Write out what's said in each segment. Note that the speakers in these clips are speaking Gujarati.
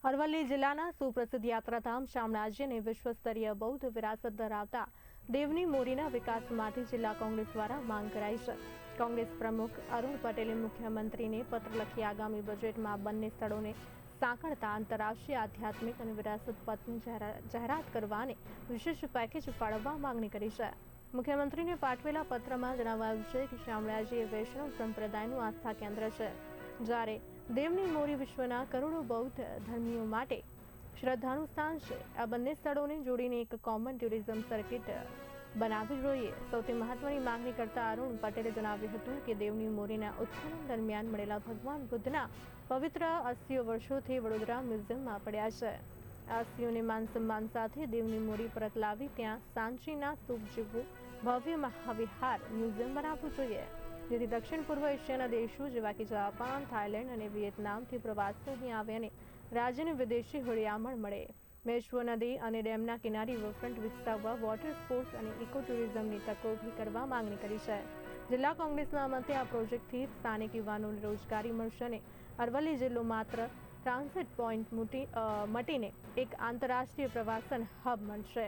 અરવલ્લી જિલ્લાના સુપ્રસિદ્ધ યાત્રાધામ શામળાજી અને વિશ્વસ્તરીય બૌદ્ધ વિરાસત ધરાવતા દેવની મોરીના વિકાસ માટે જિલ્લા કોંગ્રેસ દ્વારા માંગ કરાઈ છે। કોંગ્રેસ પ્રમુખ અરુણ પટેલે મુખ્યમંત્રીને પત્ર લખી આગામી બજેટમાં બંને સ્થળોને સાંકળતા આંતરરાષ્ટ્રીય આધ્યાત્મિક અને વિરાસત પથની જાહેરાત કરવા અને વિશેષ પેકેજ ફાળવવા માંગણી કરી છે। મુખ્યમંત્રીને પાઠવેલા પત્રમાં જણાવાયું છે કે શામળાજી એ વૈષ્ણવ સંપ્રદાયનું આસ્થા કેન્દ્ર છે, જ્યારે દેવની મોરી વિશ્વના કરોડો બૌદ્ધ ધર્મીઓ માટે શ્રદ્ધાનું સ્થાન છે। આ બંને સ્થળોને જોડીને એક કોમન ટુરિઝમ સર્કિટ બનાવવી જોઈએ। સૌથી મહત્વની માંગણી કરતા અરુણ પટેલે જણાવ્યું હતું કે દેવની મોરીના ઉત્ખનન દરમિયાન મળેલા ભગવાન બુદ્ધના પવિત્ર અસ્થિઓ વર્ષોથી વડોદરા મ્યુઝિયમમાં પડ્યા છે। આ અસ્થિઓને માન સન્માન સાથે દેવની મોરી પરત લાવી ત્યાં સાંચીના સ્તૂપ જેવું ભવ્ય મહાવિહાર મ્યુઝિયમ બનાવવું જોઈએ, જેથી દક્ષિણ પૂર્વ એશિયાના દેશો જેવા કે જાપાન, થાઇલેન્ડ અને વિયેતનામથી પ્રવાસીઓ અહીં આવે અને રાજ્યને વિદેશી હુડિયામણ મળે। મેશ્વો નદી અને ડેમના કિનારે રિવરફ્રન્ટ વિકસાવવા, વોટર સ્પોર્ટ્સ અને ઇકો ટુરિઝમની તકો ઊભી કરવા માંગણી કરી છે। જિલ્લા કોંગ્રેસના મતે આ પ્રોજેક્ટથી સ્થાનિક યુવાનોને રોજગારી મળશે અને અરવલ્લી જિલ્લો માત્ર ટ્રાન્ઝિટ પોઈન્ટ મટીને એક આંતરરાષ્ટ્રીય પ્રવાસન હબ બનશે।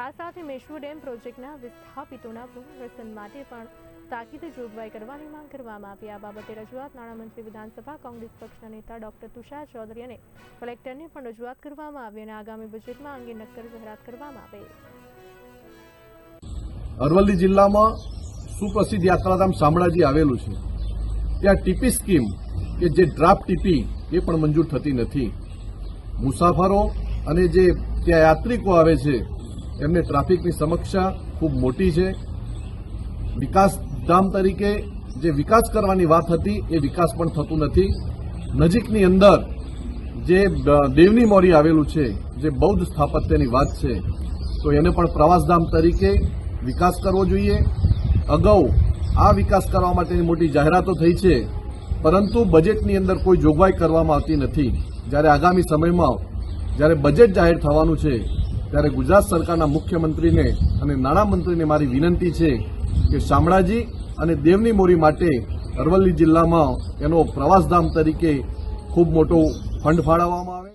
આ સાથે મેશ્વો ડેમ પ્રોજેક્ટના વિસ્થાપિતોના પુનર્વસન માટે પણ તાકીદે જોગવાઈ કરવાની માંગ કરવામાં આવી। આ બાબતે રજૂઆત નાણામંત્રી વિધાનસભા કોંગ્રેસ પક્ષના નેતા ડોક્ટર તુષાર ચૌધરી અને કલેક્ટરને પણ રજૂઆત કરવામાં આવી અને આગામી બજેટમાં અંગે નક્કર જાહેરાત કરવામાં આવે। અરવલ્લી જિલ્લામાં સુપ્રસિદ્ધ યાત્રાધામ શામળાજી આવેલું છે, ત્યાં ટીપી સ્કીમ કે જે ડ્રાફ્ટ ટીપી એ પણ મંજૂર થતી નથી। મુસાફરો અને જે ત્યાં યાત્રિકો આવે છે એમને ટ્રાફિકની સમસ્યા ખૂબ મોટી છે। વિકાસ ધામ તરીકે જે વિકાસ કરવાની વાત હતી એ વિકાસ પણ થતું નથી। નજીકની અંદર જે દેવની મોરી આવેલું છે, જે બૌદ્ધ સ્થાપત્યની વાત છે, તો એને પણ પ્રવાસધામ તરીકે વિકાસ કરવો જોઈએ। અગાઉ આ વિકાસ કરવા માટેની મોટી જાહેરાતો થઈ છે, પરંતુ બજેટની અંદર કોઈ જોગવાઈ કરવામાં આવતી નથી। જ્યારે આગામી સમયમાં જ્યારે બજેટ જાહેર થવાનું છે ત્યારે ગુજરાત સરકારના મુખ્યમંત્રીને અને નાણામંત્રીને મારી વિનંતી છે કે શામળાજી અને દેવની મોરી માટે અરવલ્લી જિલ્લામાં એનો પ્રવાસધામ તરીકે ખૂબ મોટો ફંડ ફાળવવામાં આવે।